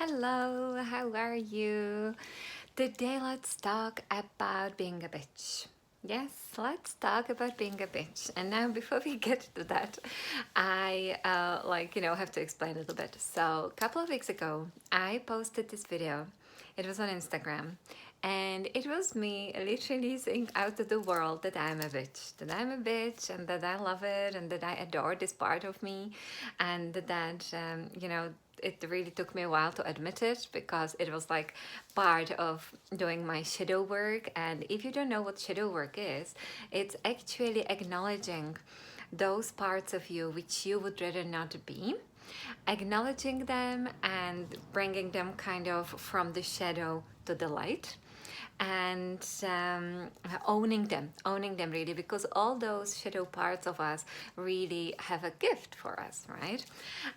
Hello, how are you? Today let's talk about being a bitch. Yes, let's talk about being a bitch. And now, before we get to that, I have to explain a little bit. So, a couple of weeks ago, I posted this video. It was on Instagram, and it was me literally saying out to the world that I'm a bitch, and that I love it, and that I adore this part of me, and that it really took me a while to admit it because it was like part of doing my shadow work. And if you don't know what shadow work is, it's actually acknowledging those parts of you which you would rather not be, acknowledging them and bringing them kind of from the shadow to the light, and owning them really, because all those shadow parts of us really have a gift for us, right?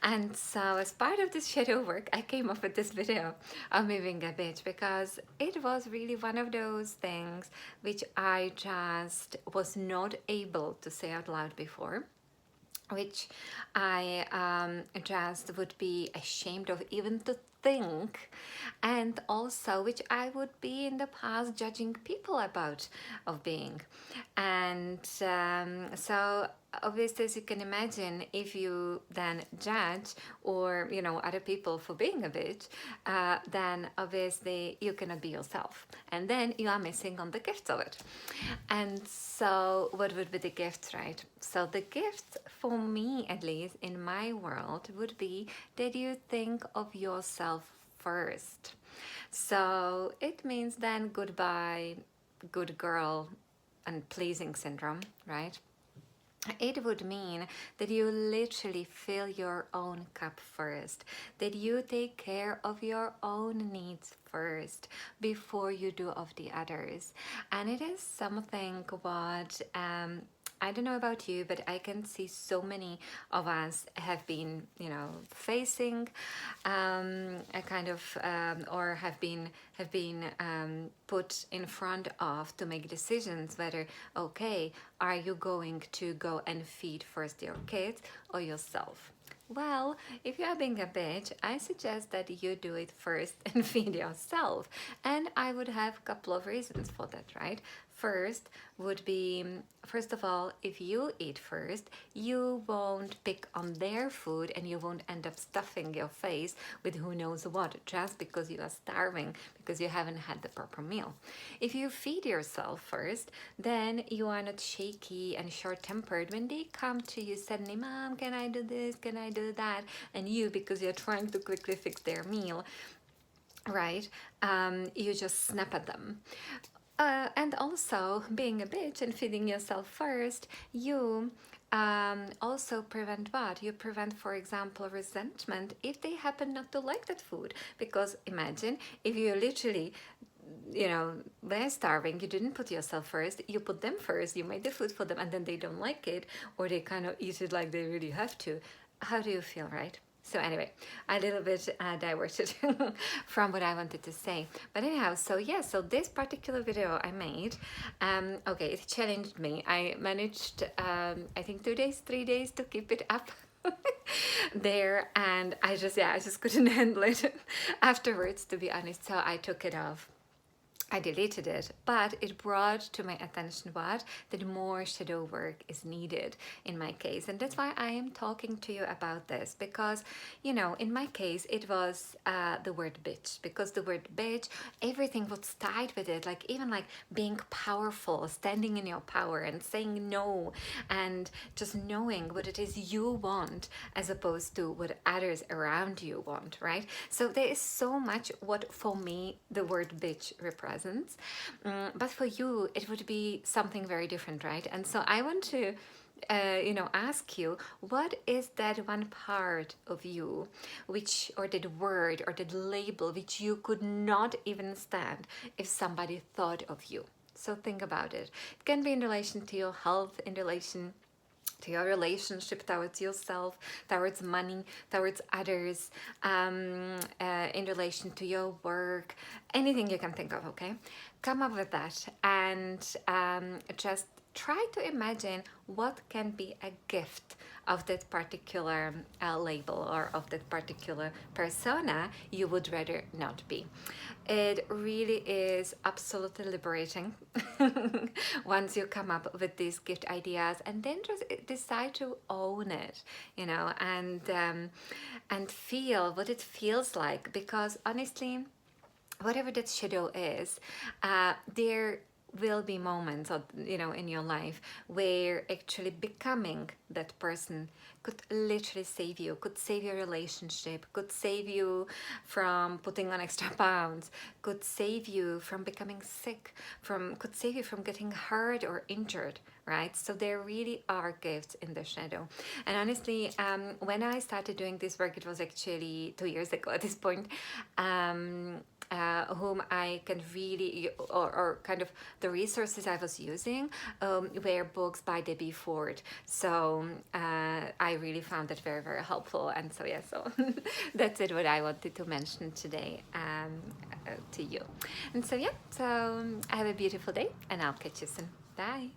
And so as part of this shadow work, I came up with this video of me being a bitch because it was really one of those things which I just was not able to say out loud before, which I just would be ashamed of even to think, and also which I would be in the past judging people about of being. And so obviously, as you can imagine, if you then judge or other people for being a bitch, then obviously you cannot be yourself, and then you are missing on the gifts of it. And so what would be the gifts, right? So the gifts, for me at least in my world, would be that you think of yourself first. So it means then goodbye good girl and pleasing syndrome, right? It would mean that you literally fill your own cup first, that you take care of your own needs first before you do of the others. And it is something what I don't know about you, but I can see so many of us have been, facing a kind of, or have been put in front of to make decisions whether, okay, are you going to go and feed first your kids or yourself? Well, if you are being a bitch, I suggest that you do it first and feed yourself. And I would have a couple of reasons for that, right? First would be, first of all, if you eat first, you won't pick on their food and you won't end up stuffing your face with who knows what just because you are starving, because you haven't had the proper meal. If you feed yourself first, then you are not shaky and short-tempered when they come to you suddenly, Mom, can I do this? Can I do that? And you, because you're trying to quickly fix their meal, right? You just snap at them. And also, being a bitch and feeding yourself first, you also prevent what? You prevent, for example, resentment if they happen not to like that food. Because imagine if you literally, they're starving, you didn't put yourself first, you put them first, you made the food for them, and then they don't like it, or they kind of eat it like they really have to. How do you feel, right? So anyway, a little bit diverted from what I wanted to say. But anyhow, so yeah, so this particular video I made, okay, it challenged me. I managed, I think 2 days, 3 days to keep it up there. And I just couldn't handle it afterwards, to be honest. So I took it off. I deleted it, but it brought to my attention that more shadow work is needed in my case. And that's why I am talking to you about this, because, in my case, it was the word bitch, because the word bitch, everything was tied with it, like even like being powerful, standing in your power and saying no, and just knowing what it is you want as opposed to what others around you want, right? So there is so much what for me the word bitch represents. But for you, it would be something very different, right? And so I want to ask you, what is that one part of you which, or that word or that label which you could not even stand if somebody thought of you? So think about it. It can be in relation to your health, in relation to your relationship towards yourself, towards money, towards others, in relation to your work, anything you can think of, okay? Come up with that and just try to imagine what can be a gift of that particular label or of that particular persona you would rather not be. It really is absolutely liberating once you come up with these gift ideas, and then just decide to own it, you know, and feel what it feels like, because honestly, whatever that shadow is, there will be moments of, you know, in your life where actually becoming that person could literally save you, could save your relationship, could save you from putting on extra pounds, could save you from becoming sick, could save you from getting hurt or injured, right? So there really are gifts in the shadow. And honestly, when I started doing this work, it was actually 2 years ago at this point. Whom I can really, or kind of the resources I was using were books by Debbie Ford. So I really found that very, very helpful. And so, yeah, so that's it, what I wanted to mention today to you. And so, yeah, so have a beautiful day, and I'll catch you soon. Bye.